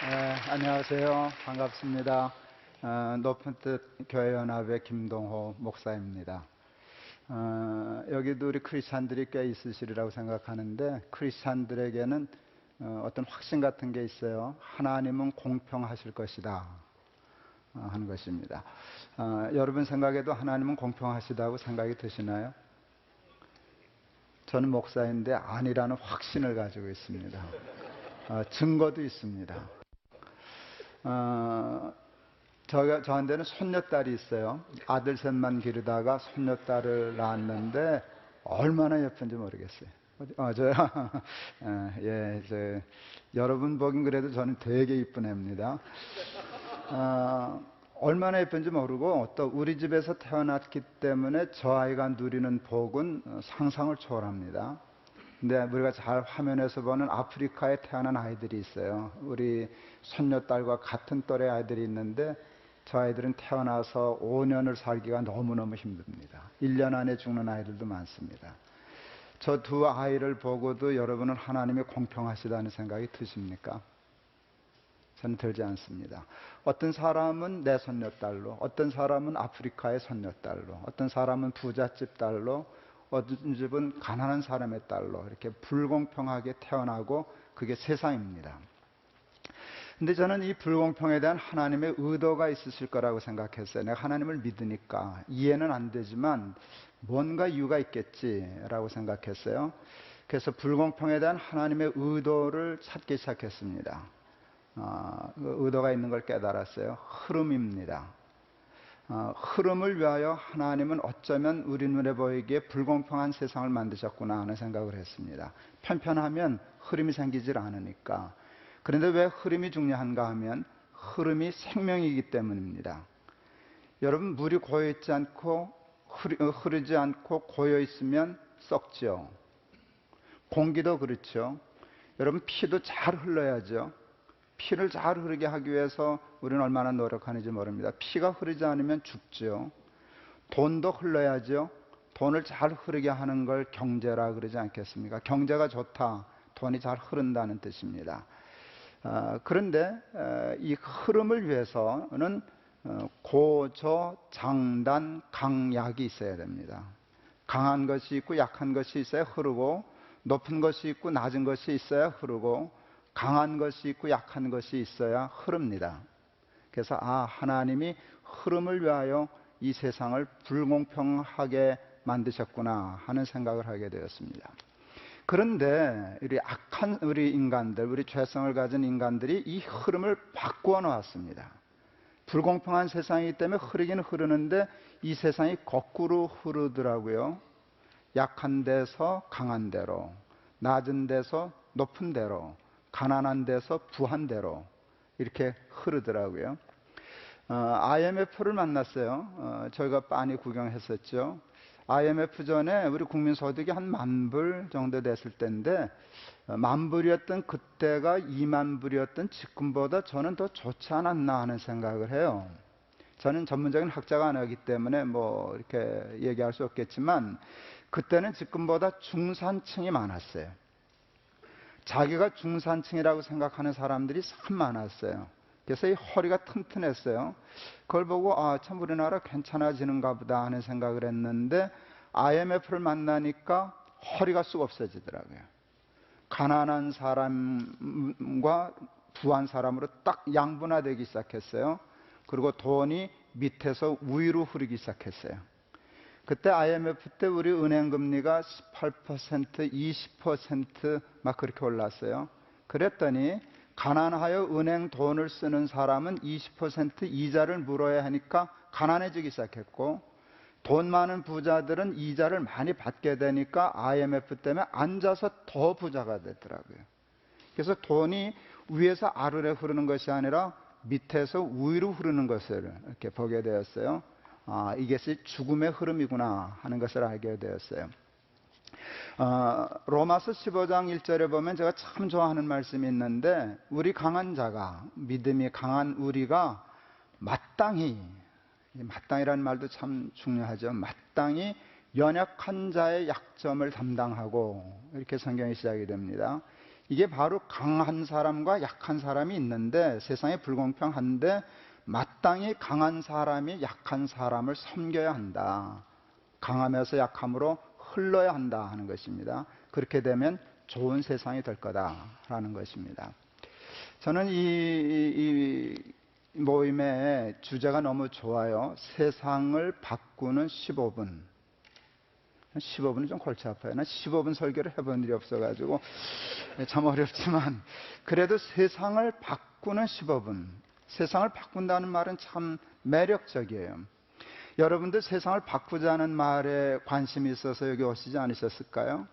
안녕하세요. 반갑습니다. 높은 뜻 교회연합의 김동호 목사입니다. 여기도 우리 크리스찬들이 꽤 있으시리라고 생각하는데, 크리스찬들에게는 어떤 확신 같은 게 있어요. 하나님은 공평하실 것이다 하는 것입니다. 여러분 생각에도 하나님은 공평하시다고 생각이 드시나요? 저는 목사인데 아니라는 확신을 가지고 있습니다. 증거도 있습니다. 저한테는 손녀딸이 있어요. 아들 셋만 기르다가 손녀딸을 낳았는데 얼마나 예쁜지 모르겠어요. 여러분 보긴 그래도 저는 되게 이쁜 애입니다. 얼마나 예쁜지 모르고 또 우리 집에서 태어났기 때문에 저 아이가 누리는 복은 상상을 초월합니다. 근데 우리가 잘 화면에서 보는 아프리카에 태어난 아이들이 있어요. 우리 손녀딸과 같은 또래 아이들이 있는데 저 아이들은 태어나서 5년을 살기가 너무너무 힘듭니다. 1년 안에 죽는 아이들도 많습니다. 저 두 아이를 보고도 여러분은 하나님이 공평하시다는 생각이 드십니까? 저는 들지 않습니다. 어떤 사람은 내 손녀딸로, 어떤 사람은 아프리카의 손녀딸로, 어떤 사람은 부잣집 딸로, 어떤 집은 가난한 사람의 딸로 이렇게 불공평하게 태어나고 그게 세상입니다. 근데 저는 이 불공평에 대한 하나님의 의도가 있으실 거라고 생각했어요. 내가 하나님을 믿으니까 이해는 안 되지만 뭔가 이유가 있겠지라고 생각했어요. 그래서 불공평에 대한 하나님의 의도를 찾기 시작했습니다. 그 의도가 있는 걸 깨달았어요. 흐름입니다. 흐름을 위하여 하나님은 어쩌면 우리 눈에 보이기에 불공평한 세상을 만드셨구나 하는 생각을 했습니다. 편편하면 흐름이 생기질 않으니까. 그런데 왜 흐름이 중요한가 하면 흐름이 생명이기 때문입니다. 여러분, 물이 고여있지 않고 흐르지 않고 고여있으면 썩죠. 공기도 그렇죠. 여러분, 피도 잘 흘러야죠. 피를 잘 흐르게 하기 위해서 우리는 얼마나 노력하는지 모릅니다. 피가 흐르지 않으면 죽죠. 돈도 흘러야죠. 돈을 잘 흐르게 하는 걸 경제라 그러지 않겠습니까? 경제가 좋다, 돈이 잘 흐른다는 뜻입니다. 그런데 이 흐름을 위해서는 고저 장단 강약이 있어야 됩니다. 강한 것이 있고 약한 것이 있어야 흐르고, 높은 것이 있고 낮은 것이 있어야 흐르고, 강한 것이 있고 약한 것이 있어야 흐릅니다. 그래서 하나님이 흐름을 위하여 이 세상을 불공평하게 만드셨구나 하는 생각을 하게 되었습니다. 그런데 우리 악한 우리 인간들, 우리 죄성을 가진 인간들이 이 흐름을 바꾸어 놓았습니다. 불공평한 세상이기 때문에 흐르긴 흐르는데 이 세상이 거꾸로 흐르더라고요. 약한 데서 강한 데로, 낮은 데서 높은 데로, 가난한 데서 부한 데로 이렇게 흐르더라고요. IMF를 만났어요. 저희가 빤히 구경했었죠. IMF 전에 우리 국민 소득이 한 10,000불 정도 됐을 때인데, 10,000불이었던 그때가 20,000불이었던 지금보다 저는 더 좋지 않았나 하는 생각을 해요. 저는 전문적인 학자가 아니기 때문에 뭐 이렇게 얘기할 수 없겠지만 그때는 지금보다 중산층이 많았어요. 자기가 중산층이라고 생각하는 사람들이 참 많았어요. 그래서 이 허리가 튼튼했어요. 그걸 보고 참 우리나라 괜찮아지는가 보다 하는 생각을 했는데 IMF를 만나니까 허리가 쑥 없어지더라고요. 가난한 사람과 부한 사람으로 딱 양분화되기 시작했어요. 그리고 돈이 밑에서 위로 흐르기 시작했어요. 그때 IMF 때 우리 은행 금리가 18%, 20% 막 그렇게 올랐어요. 그랬더니 가난하여 은행 돈을 쓰는 사람은 20% 이자를 물어야 하니까 가난해지기 시작했고, 돈 많은 부자들은 이자를 많이 받게 되니까 IMF 때문에 앉아서 더 부자가 되더라고요. 그래서 돈이 위에서 아래로 흐르는 것이 아니라 밑에서 위로 흐르는 것을 이렇게 보게 되었어요. 이것이 죽음의 흐름이구나 하는 것을 알게 되었어요. 로마서 15장 1절에 보면 제가 참 좋아하는 말씀이 있는데, 우리 강한 자가, 믿음이 강한 우리가 마땅히라는 말도 참 중요하죠. 마땅히 연약한 자의 약점을 담당하고, 이렇게 성경이 시작이 됩니다. 이게 바로 강한 사람과 약한 사람이 있는데 세상에 불공평한데 마땅히 강한 사람이 약한 사람을 섬겨야 한다. 강함에서 약함으로 흘러야 한다 하는 것입니다. 그렇게 되면 좋은 세상이 될 거다라는 것입니다. 저는 이 모임의 주제가 너무 좋아요. 세상을 바꾸는 15분. 15분은 좀 골치 아파요. 난 15분 설교를 해본 일이 없어가지고 참 어렵지만 그래도 세상을 바꾸는 15분. 세상을 바꾼다는 말은 참 매력적이에요. 여러분들 세상을 바꾸자는 말에 관심이 있어서 여기 오시지 않으셨을까요?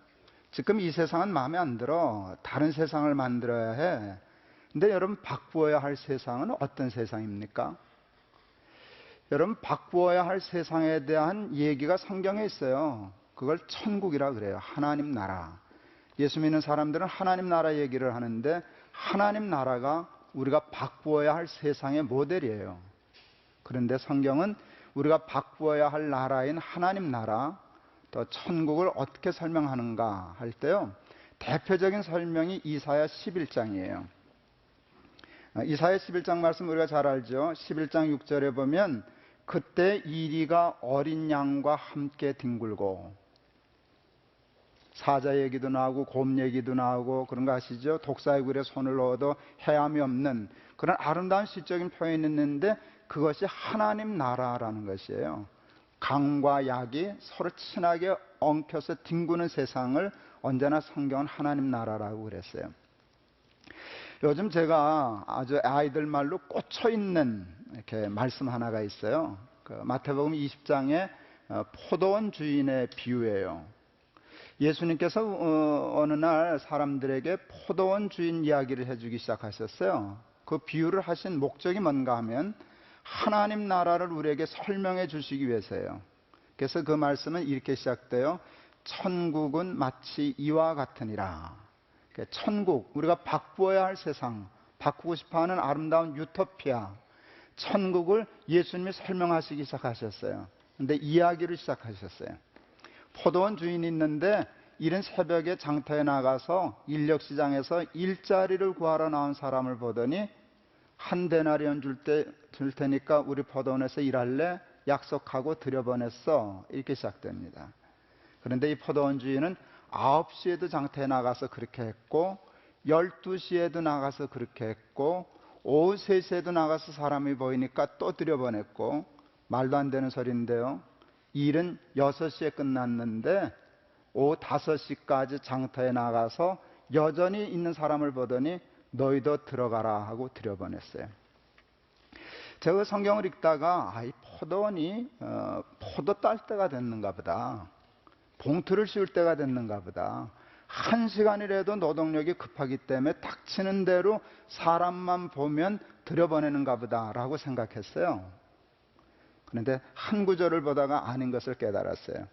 지금 이 세상은 마음에 안 들어. 다른 세상을 만들어야 해. 근데 여러분 바꾸어야 할 세상은 어떤 세상입니까? 여러분 바꾸어야 할 세상에 대한 얘기가 성경에 있어요. 그걸 천국이라 그래요. 하나님 나라. 예수 믿는 사람들은 하나님 나라 얘기를 하는데 하나님 나라가 우리가 바꾸어야 할 세상의 모델이에요. 그런데 성경은 우리가 바꾸어야 할 나라인 하나님 나라, 또 천국을 어떻게 설명하는가 할 때요. 대표적인 설명이 이사야 11장이에요. 이사야 11장 말씀 우리가 잘 알죠. 11장 6절에 보면 그때 이리가 어린 양과 함께 뒹굴고, 사자 얘기도 나오고 곰 얘기도 나오고 그런 거 아시죠? 독사의 굴에 손을 넣어도 해함이 없는 그런 아름다운 시적인 표현이 있는데 그것이 하나님 나라라는 것이에요. 강과 약이 서로 친하게 엉켜서 뒹구는 세상을 언제나 성경은 하나님 나라라고 그랬어요. 요즘 제가 아주 아이들 말로 꽂혀있는 이렇게 말씀 하나가 있어요. 마태복음 20장에 포도원 주인의 비유예요. 예수님께서 어느 날 사람들에게 포도원 주인 이야기를 해주기 시작하셨어요. 그 비유를 하신 목적이 뭔가 하면 하나님 나라를 우리에게 설명해 주시기 위해서예요. 그래서 그 말씀은 이렇게 시작돼요. 천국은 마치 이와 같으니라. 천국, 우리가 바꾸어야 할 세상, 바꾸고 싶어하는 아름다운 유토피아, 천국을 예수님이 설명하시기 시작하셨어요. 그런데 이야기를 시작하셨어요. 포도원 주인이 있는데 이른 새벽에 장터에 나가서 인력시장에서 일자리를 구하러 나온 사람을 보더니 한 데나리온 줄 테니까 우리 포도원에서 일할래? 약속하고 들여보냈어. 이렇게 시작됩니다. 그런데 이 포도원 주인은 9시에도 장터에 나가서 그렇게 했고 12시에도 나가서 그렇게 했고 오후 3시에도 나가서 사람이 보이니까 또 들여보냈고, 말도 안 되는 소리인데요. 일은 6시에 끝났는데 오후 5시까지 장터에 나가서 여전히 있는 사람을 보더니 너희도 들어가라 하고 들여보냈어요. 제가 성경을 읽다가 이 포도원이 포도 딸 때가 됐는가 보다. 봉투를 씌울 때가 됐는가 보다. 1시간이라도 노동력이 급하기 때문에 닥치는 대로 사람만 보면 들여보내는가 보다라고 생각했어요. 그런데 한 구절을 보다가 아닌 것을 깨달았어요.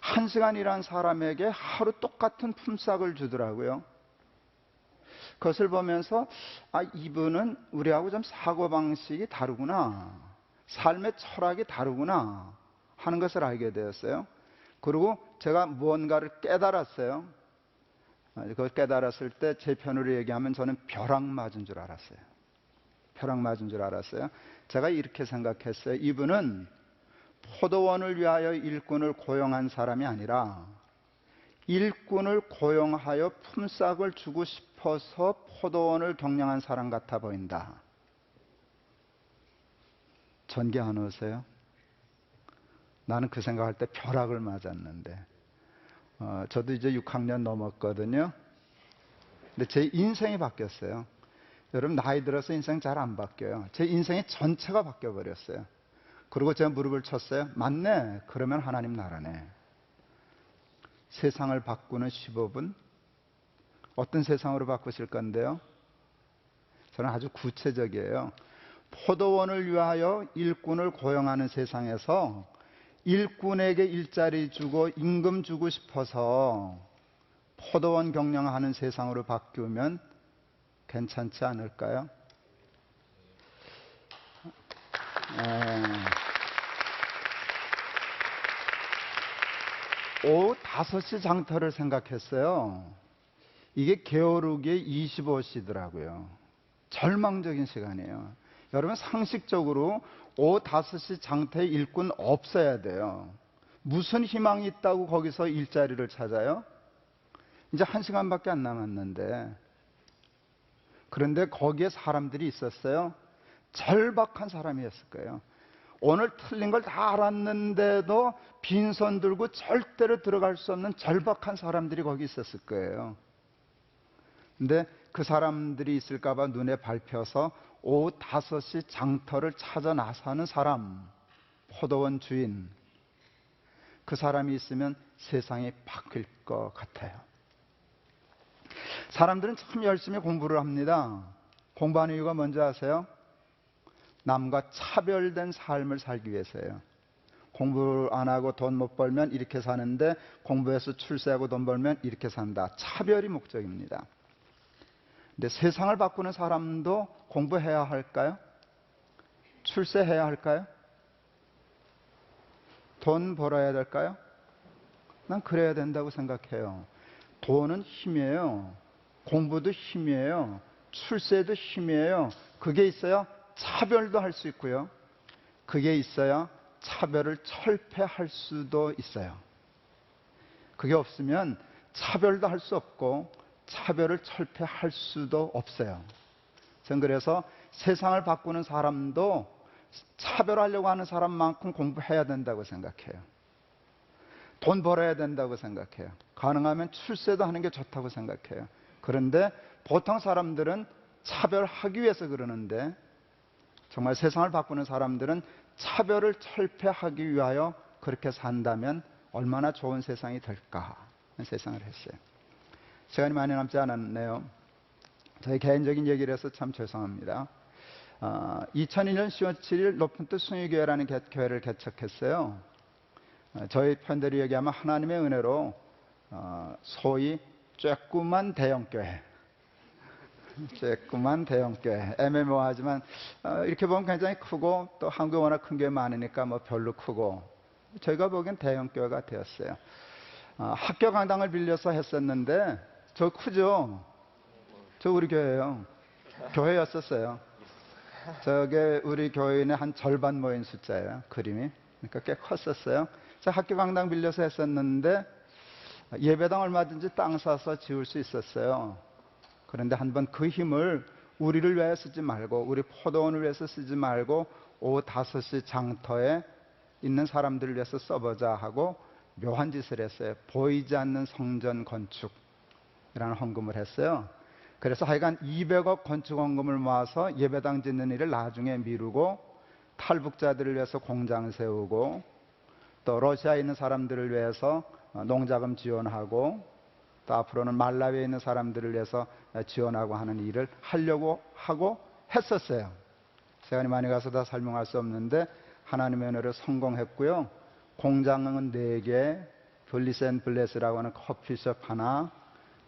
1시간 일한 사람에게 하루 똑같은 품삯을 주더라고요. 그것을 보면서 이분은 우리하고 좀 사고방식이 다르구나, 삶의 철학이 다르구나 하는 것을 알게 되었어요. 그리고 제가 무언가를 깨달았어요. 그걸 깨달았을 때 제 편으로 얘기하면 저는 벼락 맞은 줄 알았어요. 벼락 맞은 줄 알았어요. 제가 이렇게 생각했어요. 이분은 포도원을 위하여 일꾼을 고용한 사람이 아니라 일꾼을 고용하여 품삯을 주고 싶어서 포도원을 경영한 사람 같아 보인다. 전개 안 오세요? 나는 그 생각할 때 벼락을 맞았는데, 저도 이제 6학년 넘었거든요. 근데 제 인생이 바뀌었어요. 여러분 나이 들어서 인생 잘 안 바뀌어요. 제 인생의 전체가 바뀌어버렸어요. 그리고 제가 무릎을 쳤어요. 맞네. 그러면 하나님 나라네. 세상을 바꾸는 15분. 어떤 세상으로 바꾸실 건데요? 저는 아주 구체적이에요. 포도원을 위하여 일꾼을 고용하는 세상에서 일꾼에게 일자리 주고 임금 주고 싶어서 포도원 경영하는 세상으로 바뀌면 괜찮지 않을까요? 오후 5시 장터를 생각했어요. 이게 게오르기의 25시더라고요. 절망적인 시간이에요. 여러분 상식적으로 오후 5시 장터에 일꾼 없어야 돼요. 무슨 희망이 있다고 거기서 일자리를 찾아요? 이제 1시간밖에 안 남았는데. 그런데 거기에 사람들이 있었어요. 절박한 사람이었을 거예요. 오늘 틀린 걸 다 알았는데도 빈손 들고 절대로 들어갈 수 없는 절박한 사람들이 거기 있었을 거예요. 근데 그 사람들이 있을까 봐 눈에 밟혀서 오후 5시 장터를 찾아 나서는 사람, 포도원 주인, 그 사람이 있으면 세상이 바뀔 것 같아요. 사람들은 참 열심히 공부를 합니다. 공부하는 이유가 뭔지 아세요? 남과 차별된 삶을 살기 위해서예요. 공부 안 하고 돈 못 벌면 이렇게 사는데 공부해서 출세하고 돈 벌면 이렇게 산다. 차별이 목적입니다. 근데 세상을 바꾸는 사람도 공부해야 할까요? 출세해야 할까요? 돈 벌어야 될까요? 난 그래야 된다고 생각해요. 돈은 힘이에요. 공부도 힘이에요. 출세도 힘이에요. 그게 있어야 차별도 할 수 있고요. 그게 있어야 차별을 철폐할 수도 있어요. 그게 없으면 차별도 할 수 없고 차별을 철폐할 수도 없어요. 저는 그래서 세상을 바꾸는 사람도 차별하려고 하는 사람만큼 공부해야 된다고 생각해요. 돈 벌어야 된다고 생각해요. 가능하면 출세도 하는 게 좋다고 생각해요. 그런데 보통 사람들은 차별하기 위해서 그러는데 정말 세상을 바꾸는 사람들은 차별을 철폐하기 위하여 그렇게 산다면 얼마나 좋은 세상이 될까 하는 세상을 했어요. 시간이 많이 남지 않았네요. 저희 개인적인 얘기를 해서 참 죄송합니다. 2002년 10월 7일 높은 뜻 숭유교회라는 교회를 개척했어요. 저희 편대로 얘기하면 하나님의 은혜로 소위 쬐꾸만 대형교회, 쬐꾸만 대형교회, 애매모호하지만 이렇게 보면 굉장히 크고 또 한국에 워낙 큰 교회 많으니까 뭐 별로 크고 저희가 보기엔 대형교회가 되었어요. 학교 강당을 빌려서 했었는데 저 크죠? 저 우리 교회예요. 교회였었어요. 저게 우리 교인의 한 절반 모인 숫자예요. 그림이. 그러니까 꽤 컸었어요. 저 학교 강당 빌려서 했었는데 예배당 얼마든지 땅 사서 지을 수 있었어요. 그런데 한번 그 힘을 우리를 위해 쓰지 말고 우리 포도원을 위해서 쓰지 말고 오후 5시 장터에 있는 사람들을 위해서 써보자 하고 묘한 짓을 했어요. 보이지 않는 성전 건축이라는 헌금을 했어요. 그래서 하여간 200억 건축 헌금을 모아서 예배당 짓는 일을 나중에 미루고 탈북자들을 위해서 공장 세우고 또 러시아에 있는 사람들을 위해서 농자금 지원하고 또 앞으로는 말라위에 있는 사람들을 위해서 지원하고 하는 일을 하려고 하고 했었어요. 시간이 많이 가서 다 설명할 수 없는데 하나님의 은혜로 성공했고요. 공장은 4개, 블리센 블레스라고 하는 커피숍 하나,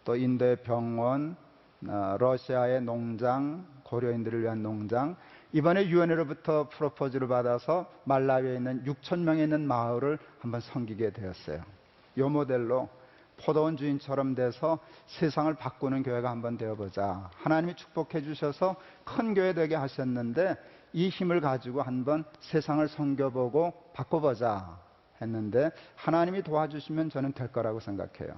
또 인도의 병원, 러시아의 농장, 고려인들을 위한 농장, 이번에 유엔으로부터 프로포즈를 받아서 말라위에 있는 6,000명에 있는 마을을 한번 섬기게 되었어요. 이 모델로 포도원 주인처럼 돼서 세상을 바꾸는 교회가 한번 되어보자. 하나님이 축복해 주셔서 큰 교회 되게 하셨는데 이 힘을 가지고 한번 세상을 섬겨보고 바꿔보자 했는데 하나님이 도와주시면 저는 될 거라고 생각해요.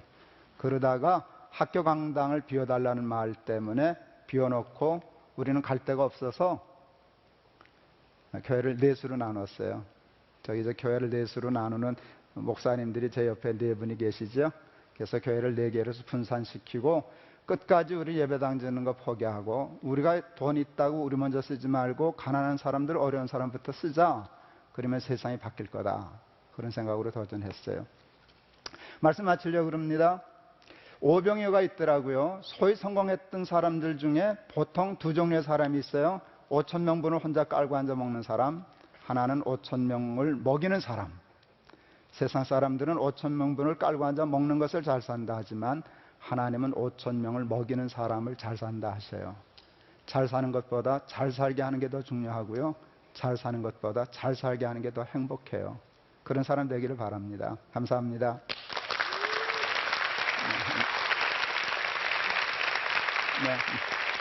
그러다가 학교 강당을 비워달라는 말 때문에 비워놓고 우리는 갈 데가 없어서 교회를 4수로 나눴어요. 저기 교회를 4수로 나누는 목사님들이 제 옆에 4분이 계시죠. 그래서 교회를 4개로 분산시키고 끝까지 우리 예배당 짓는 거 포기하고 우리가 돈 있다고 우리 먼저 쓰지 말고 가난한 사람들, 어려운 사람부터 쓰자. 그러면 세상이 바뀔 거다. 그런 생각으로 도전했어요. 말씀 마치려고 그럽니다. 오병이어가 있더라고요. 소위 성공했던 사람들 중에 보통 2종류의 사람이 있어요. 5,000명분을 혼자 깔고 앉아 먹는 사람, 하나는 5,000명을 먹이는 사람. 세상 사람들은 5,000명분을 깔고 앉아 먹는 것을 잘 산다 하지만 하나님은 5,000명을 먹이는 사람을 잘 산다 하셔요. 잘 사는 것보다 잘 살게 하는 게 더 중요하고요. 잘 사는 것보다 잘 살게 하는 게 더 행복해요. 그런 사람 되기를 바랍니다. 감사합니다. 네.